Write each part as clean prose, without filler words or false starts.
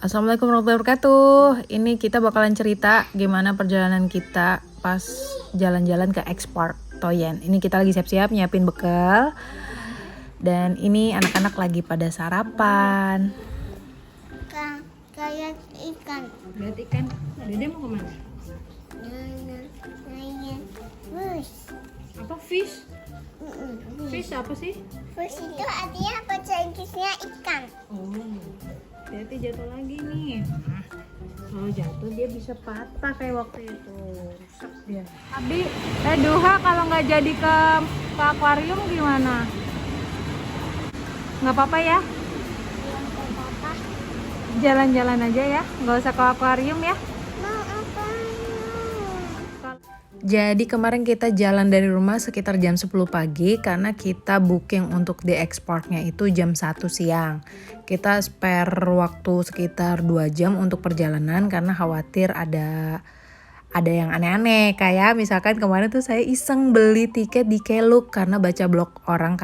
Assalamualaikum warahmatullahi wabarakatuh. Ini kita bakalan cerita gimana perjalanan kita pas jalan-jalan ke Expark Toyen. Ini kita lagi siap-siap nyiapin bekal. Dan ini anak-anak lagi pada sarapan. Kayak ikan. Lihat ikan. Dede mau kemana? Fish. Apa fish? Fish apa sih? Fish itu artinya bahasa Inggrisnya ikan. Oh, hati-hati jatuh lagi nih. Kalau jatuh dia bisa patah kayak waktu itu. Rusak dia. Abi, Duha kalau nggak jadi ke akuarium gimana? Nggak apa-apa ya? Jalan-jalan aja ya, nggak usah ke akuarium ya. Mau apa? Jadi kemarin kita jalan dari rumah sekitar jam 10 pagi karena kita booking untuk di Expark-nya itu jam 1 siang. Kita spare waktu sekitar 2 jam untuk perjalanan karena khawatir ada yang aneh-aneh. Kayak misalkan kemarin tuh saya iseng beli tiket di Klook karena baca blog orang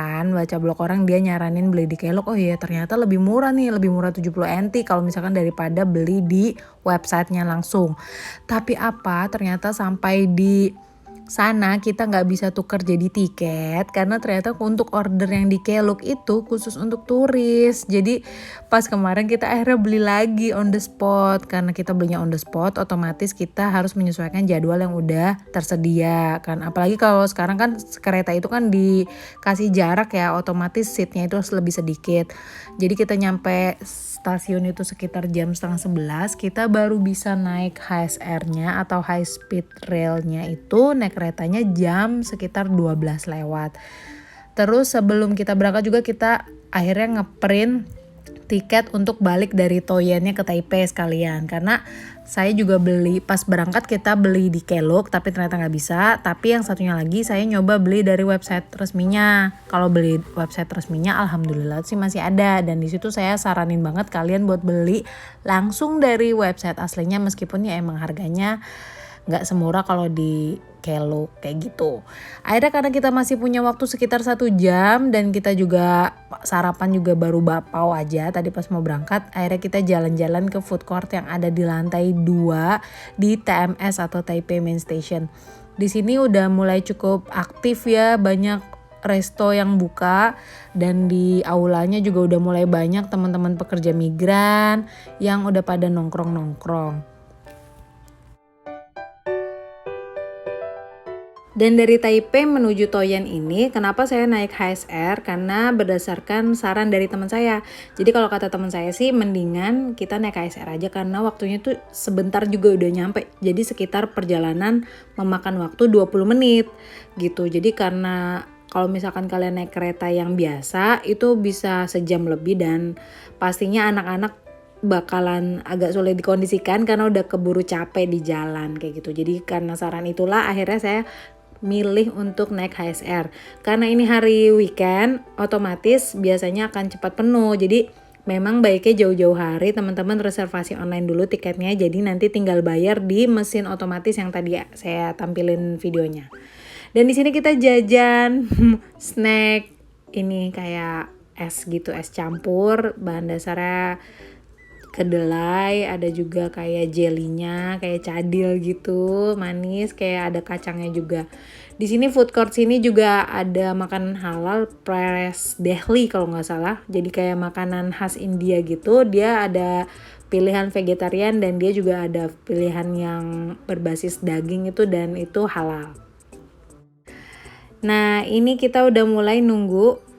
dia nyaranin beli di Klook. Oh iya ternyata lebih murah 70 NT kalau misalkan daripada beli di websitenya langsung. Tapi ternyata sampai di sana kita nggak bisa tuker jadi tiket karena ternyata untuk order yang di Klook itu khusus untuk turis. Jadi pas kemarin kita akhirnya beli lagi on the spot. Karena kita belinya on the spot otomatis kita harus menyesuaikan jadwal yang udah tersedia kan. Apalagi kalau sekarang kan kereta itu kan dikasih jarak ya, otomatis seatnya itu lebih sedikit. Jadi kita nyampe stasiun itu sekitar jam 10:30, kita baru bisa naik HSR-nya atau high speed rail-nya itu naik keretanya jam sekitar 12 lewat. Terus sebelum kita berangkat juga kita akhirnya ngeprint tiket untuk balik dari Toyennya ke Taipei sekalian. Karena saya juga beli, pas berangkat kita beli di Klook tapi ternyata nggak bisa. Tapi yang satunya lagi saya nyoba beli dari website resminya. Kalau beli website resminya alhamdulillah sih masih ada. Dan di situ saya saranin banget kalian buat beli langsung dari website aslinya meskipun ya emang harganya nggak semurah kalau di Klook kayak gitu. Akhirnya karena kita masih punya waktu sekitar 1 jam dan kita juga sarapan juga baru bapau aja tadi pas mau berangkat, akhirnya kita jalan-jalan ke food court yang ada di lantai 2 di TMS atau Taipei Main Station. Di sini udah mulai cukup aktif ya, banyak resto yang buka dan di aulanya juga udah mulai banyak teman-teman pekerja migran yang udah pada nongkrong-nongkrong. Dan dari Taipei menuju Toyen ini, kenapa saya naik HSR? Karena berdasarkan saran dari teman saya. Jadi kalau kata teman saya sih mendingan kita naik HSR aja karena waktunya tuh sebentar juga udah nyampe. Jadi sekitar perjalanan memakan waktu 20 menit gitu. Jadi karena kalau misalkan kalian naik kereta yang biasa itu bisa sejam lebih dan pastinya anak-anak bakalan agak sulit dikondisikan karena udah keburu capek di jalan kayak gitu. Jadi karena saran itulah akhirnya saya milih untuk naik HSR. Karena ini hari weekend, otomatis biasanya akan cepat penuh. Jadi memang baiknya jauh-jauh hari teman-teman reservasi online dulu tiketnya. Jadi nanti tinggal bayar di mesin otomatis yang tadi saya tampilin videonya. Dan di sini kita jajan snack ini kayak es gitu, es campur, bahan dasarnya kedelai, ada juga kayak jelinya, kayak cadil gitu, manis, kayak ada kacangnya juga. Di sini food court sini juga ada makanan halal, press dehli kalau nggak salah. Jadi kayak makanan khas India gitu. Dia ada pilihan vegetarian dan dia juga ada pilihan yang berbasis daging itu dan itu halal. Nah ini kita udah mulai nunggu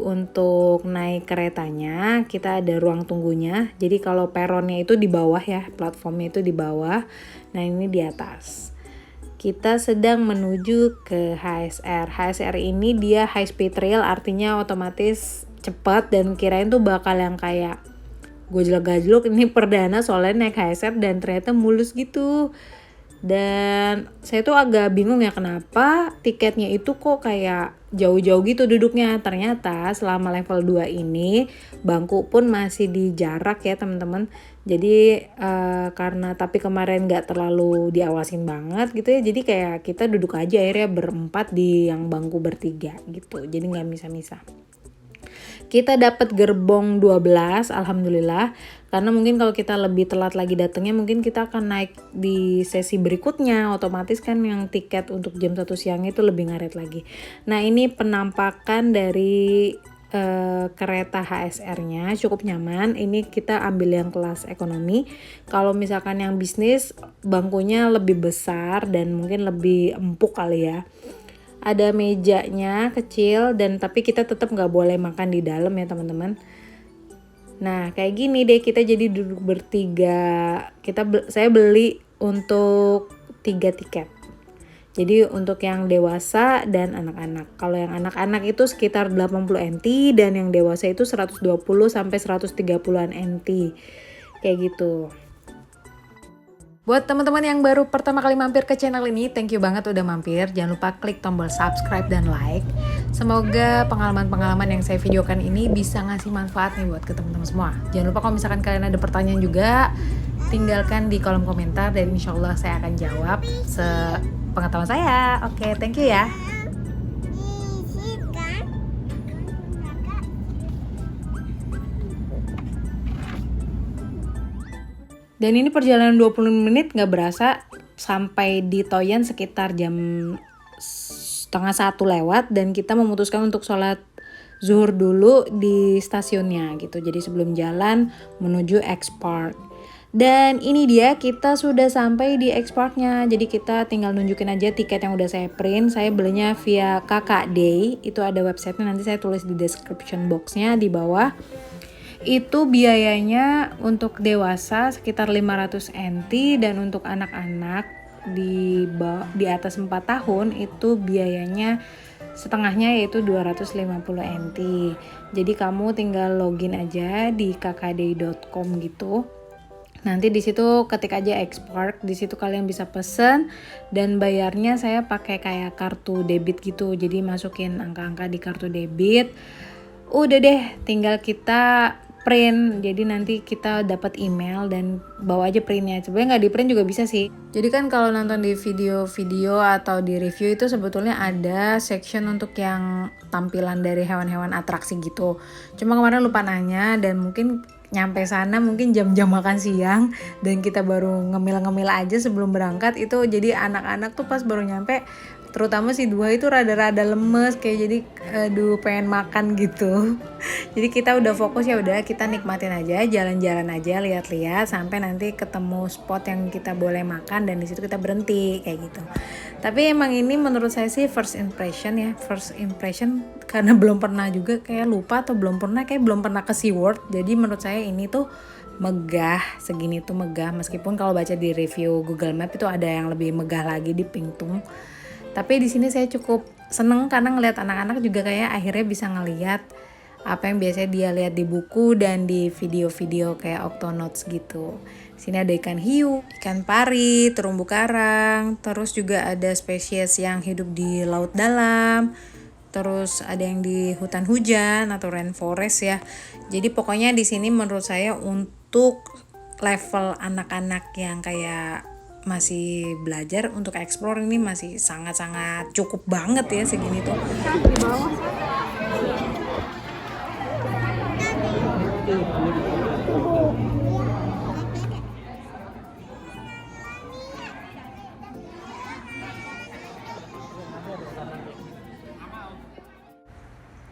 untuk naik keretanya. Kita ada ruang tunggunya. Jadi kalau peronnya itu di bawah ya, platformnya itu di bawah. Nah ini di atas. Kita sedang menuju ke HSR. HSR ini dia high speed rail, artinya otomatis cepat dan kirain tuh bakal yang kayak gojlok-gajlok. Ini perdana soalnya naik HSR dan ternyata mulus gitu. Dan saya tuh agak bingung ya kenapa tiketnya itu kok kayak jauh-jauh gitu duduknya. Ternyata selama level 2 ini bangku pun masih di jarak ya teman-teman. Jadi karena tapi kemarin gak terlalu diawasin banget gitu ya. Jadi kayak kita duduk aja akhirnya berempat di yang bangku bertiga gitu. Jadi gak misah-misah. Kita dapat gerbong 12, alhamdulillah. Karena mungkin kalau kita lebih telat lagi datangnya, mungkin kita akan naik di sesi berikutnya, otomatis kan yang tiket untuk jam 1 siang itu lebih ngaret lagi. Nah ini penampakan dari kereta HSR-nya cukup nyaman. Ini kita ambil yang kelas ekonomi. Kalau misalkan yang bisnis, bangkunya lebih besar dan mungkin lebih empuk kali ya. Ada mejanya kecil dan tapi kita tetap nggak boleh makan di dalam ya teman-teman. Nah kayak gini deh, kita jadi duduk bertiga. Saya beli untuk 3 tiket. Jadi untuk yang dewasa dan anak-anak. Kalau yang anak-anak itu sekitar 80 NT dan yang dewasa itu 120 sampai 130-an NT. Kayak gitu. Buat teman-teman yang baru pertama kali mampir ke channel ini, thank you banget udah mampir. Jangan lupa klik tombol subscribe dan like. Semoga pengalaman-pengalaman yang saya videokan ini bisa ngasih manfaat nih buat ke teman-teman semua. Jangan lupa kalau misalkan kalian ada pertanyaan juga, tinggalkan di kolom komentar dan insya Allah saya akan jawab sepengetahuan saya. Oke, thank you ya. Ikan. Dan ini perjalanan 20 menit gak berasa, sampai di Toyan sekitar jam 12:30 lewat, dan kita memutuskan untuk sholat zuhur dulu di stasiunnya gitu. Jadi sebelum jalan menuju X Park. Dan ini dia, kita sudah sampai di X Park-nya. Jadi kita tinggal nunjukin aja tiket yang udah saya print. Saya belinya via Kakak Day. Itu ada websitenya, nanti saya tulis di description box-nya di bawah. Itu biayanya untuk dewasa sekitar 500 NT dan untuk anak-anak di atas 4 tahun itu biayanya setengahnya yaitu 250 NT. Jadi kamu tinggal login aja di kkday.com gitu. Nanti di situ ketik aja X Park, di situ kalian bisa pesen dan bayarnya saya pakai kayak kartu debit gitu. Jadi masukin angka-angka di kartu debit. Udah deh, tinggal kita print. Jadi nanti kita dapat email dan bawa aja printnya. Sebenarnya nggak di print juga bisa sih. Jadi kan kalau nonton di video-video atau di review itu sebetulnya ada section untuk yang tampilan dari hewan-hewan atraksi gitu. Cuma kemarin lupa nanya dan mungkin nyampe sana mungkin jam-jam makan siang dan kita baru ngemil-ngemil aja sebelum berangkat itu. Jadi anak-anak tuh pas baru nyampe, terutama si dua itu rada-rada lemes kayak, jadi aduh pengen makan gitu. Jadi kita udah fokus, ya udah kita nikmatin aja, jalan-jalan aja, lihat-lihat sampai nanti ketemu spot yang kita boleh makan dan di situ kita berhenti kayak gitu. Tapi emang ini menurut saya sih first impression karena belum pernah juga, kayak lupa atau belum pernah ke SeaWorld. Jadi menurut saya ini tuh megah, segini tuh megah, meskipun kalau baca di review Google Map itu ada yang lebih megah lagi di Pingtung. Tapi di sini saya cukup seneng karena ngelihat anak-anak juga kayak akhirnya bisa ngelihat apa yang biasanya dia lihat di buku dan di video-video kayak Octonauts gitu. Sini ada ikan hiu, ikan pari, terumbu karang, terus juga ada spesies yang hidup di laut dalam. Terus ada yang di hutan hujan atau rainforest ya. Jadi pokoknya di sini menurut saya untuk level anak-anak yang kayak masih belajar untuk explore ini masih sangat-sangat cukup banget ya segini tuh. Di bawah.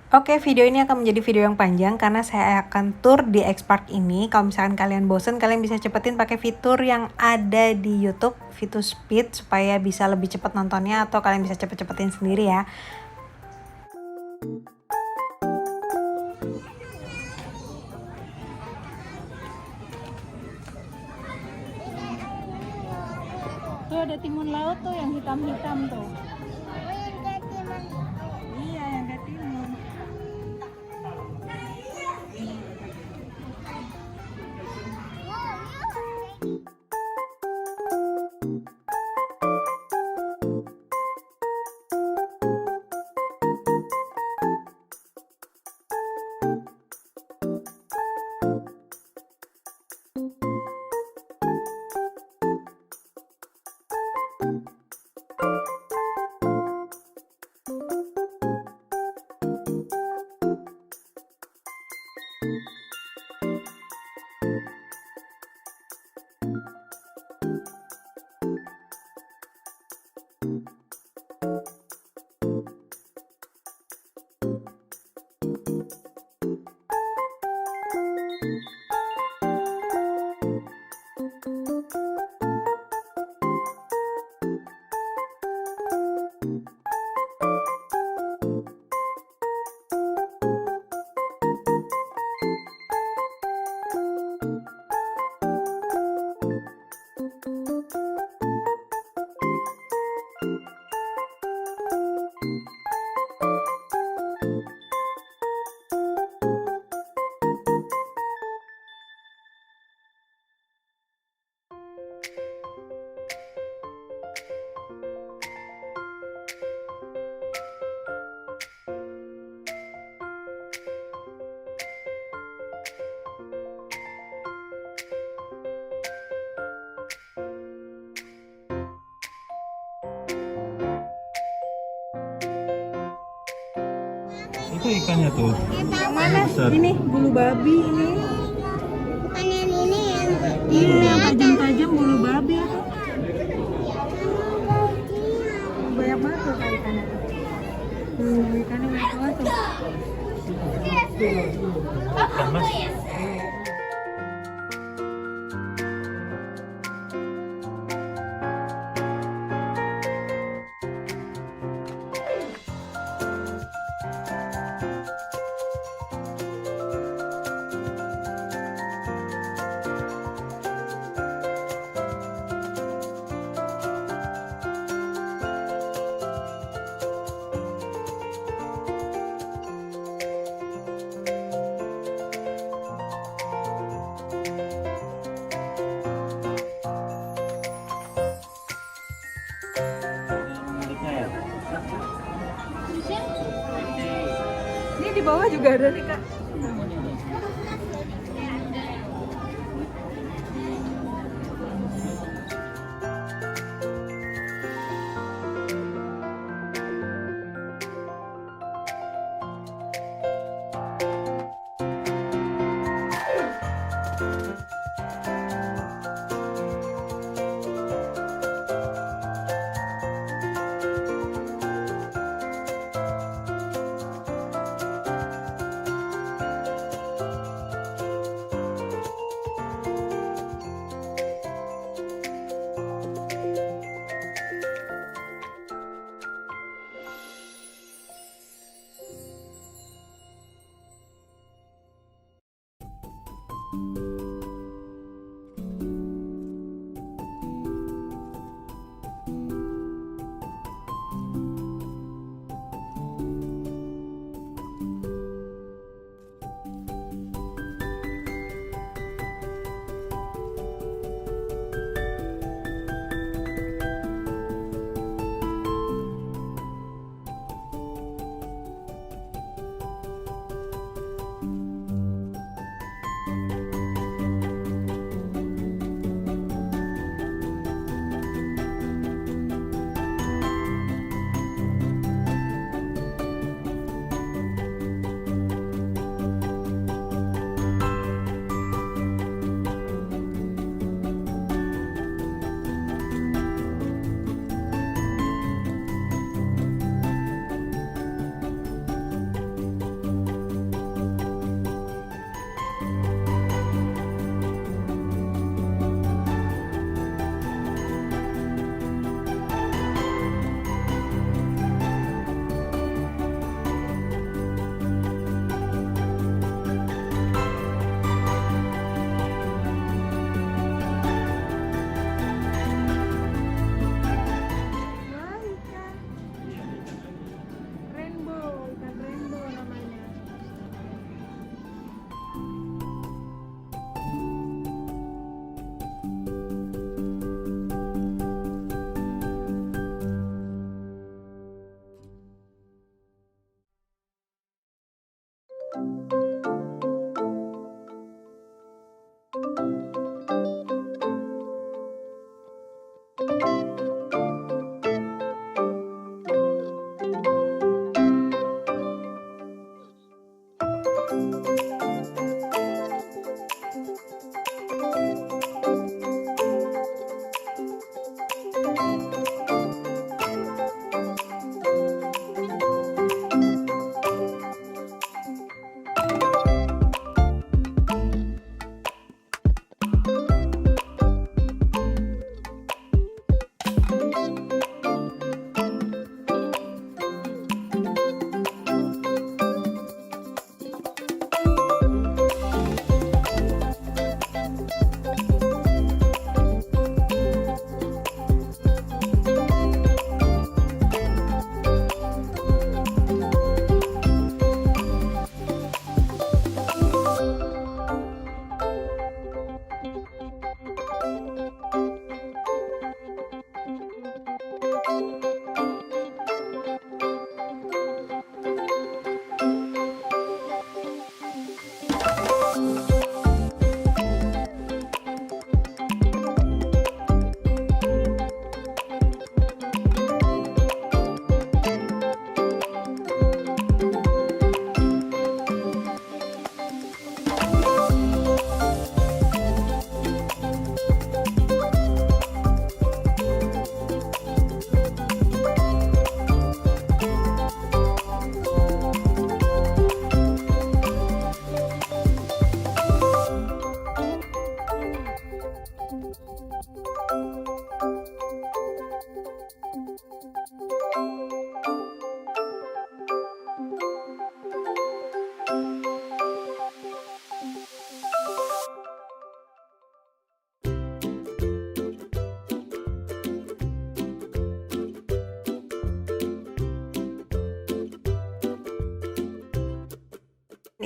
Oke, video ini akan menjadi video yang panjang karena saya akan tour di X Park ini. Kalau misalkan kalian bosen, kalian bisa cepetin pakai fitur yang ada di YouTube, fitur speed, supaya bisa lebih cepat nontonnya, atau kalian bisa cepet-cepetin sendiri ya. Tuh ada timun laut tuh yang hitam-hitam tuh. Iya, yang ke timun. tuh ikannya tuh? Yang Mana? Besar. Ini bulu babi ini. bukan yang ini yang Iya, yang tajam-tajam bulu babi itu. Banyak banget tuh Kak ikannya. Ikannya banyak banget tuh. Ikan mas. Ini di bawah juga ada nih Kak.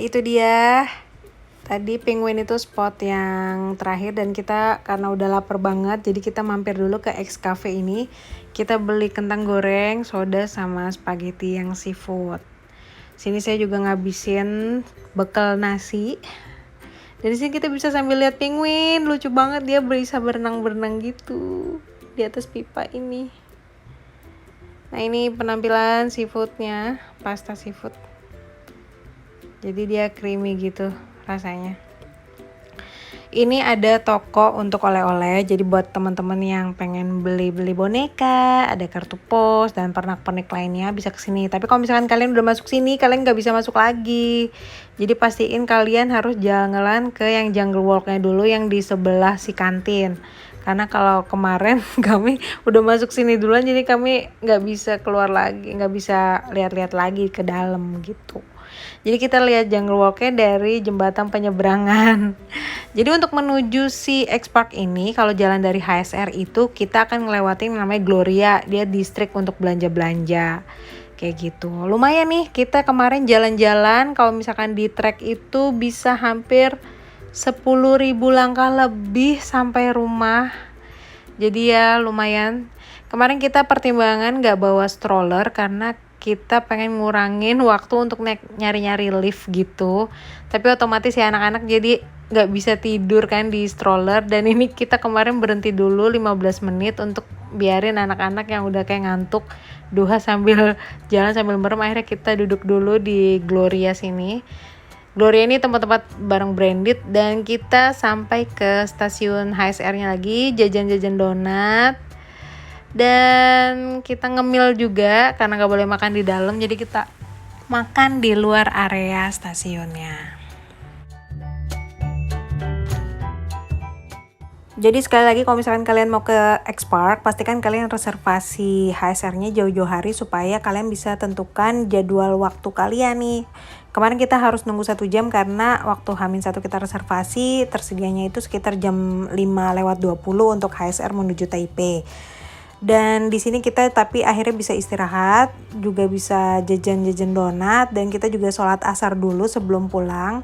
Itu dia tadi Penguin itu spot yang terakhir, dan kita karena udah lapar banget jadi kita mampir dulu ke X Cafe ini. Kita beli kentang goreng, soda, sama spaghetti yang seafood. Sini saya juga ngabisin bekal nasi. Dari sini kita bisa sambil lihat penguin, lucu banget dia bisa berenang-berenang gitu di atas pipa ini. Nah ini penampilan seafoodnya, pasta seafood. Jadi dia creamy gitu rasanya. Ini ada toko untuk oleh-oleh, jadi buat teman-teman yang pengen beli-beli boneka, ada kartu pos dan pernak-pernik lainnya bisa kesini. Tapi kalau misalkan kalian udah masuk sini, kalian nggak bisa masuk lagi. Jadi pastiin kalian harus jalan ke yang Jungle Walk-nya dulu yang di sebelah si kantin. Karena kalau kemarin kami udah masuk sini duluan, jadi kami nggak bisa keluar lagi, nggak bisa lihat-lihat lagi ke dalam gitu. Jadi kita lihat Jungle Walk-nya dari jembatan penyeberangan. Jadi untuk menuju si X Park ini, kalau jalan dari HSR itu kita akan ngelewatin namanya Gloria. Dia distrik untuk belanja-belanja. Kayak gitu. Lumayan nih, kita kemarin jalan-jalan kalau misalkan di trek itu bisa hampir 10.000 langkah lebih sampai rumah. Jadi ya lumayan. Kemarin kita pertimbangan gak bawa stroller karena kita pengen ngurangin waktu untuk nyari-nyari lift gitu. Tapi otomatis ya anak-anak jadi gak bisa tidur kan di stroller. Dan ini kita kemarin berhenti dulu 15 menit untuk biarin anak-anak yang udah kayak ngantuk duha sambil jalan sambil merem. Akhirnya kita duduk dulu di Gloria sini. Gloria ini tempat-tempat barang branded. Dan kita sampai ke stasiun HSR-nya lagi, jajan-jajan donat. Dan kita ngemil juga karena gak boleh makan di dalam, jadi kita makan di luar area stasiunnya. Jadi sekali lagi kalau misalkan kalian mau ke X Park, pastikan kalian reservasi HSR-nya jauh-jauh hari supaya kalian bisa tentukan jadwal waktu kalian nih. Kemarin kita harus nunggu 1 jam karena waktu H-1 kita reservasi tersedianya itu sekitar jam 5:20 untuk HSR menuju Taipei. Dan di sini kita tapi akhirnya bisa istirahat, juga bisa jajan-jajan donat, dan kita juga sholat asar dulu sebelum pulang.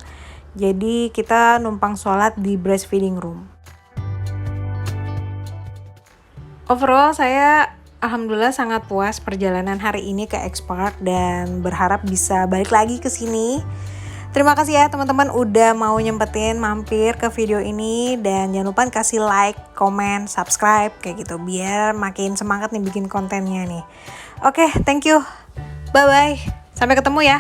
Jadi kita numpang sholat di breastfeeding room. Overall saya alhamdulillah sangat puas perjalanan hari ini ke X Park dan berharap bisa balik lagi ke sini. Terima kasih ya teman-teman udah mau nyempetin mampir ke video ini, dan jangan lupa kasih like, komen, subscribe kayak gitu biar makin semangat nih bikin kontennya nih. Oke, thank you. Bye bye. Sampai ketemu ya.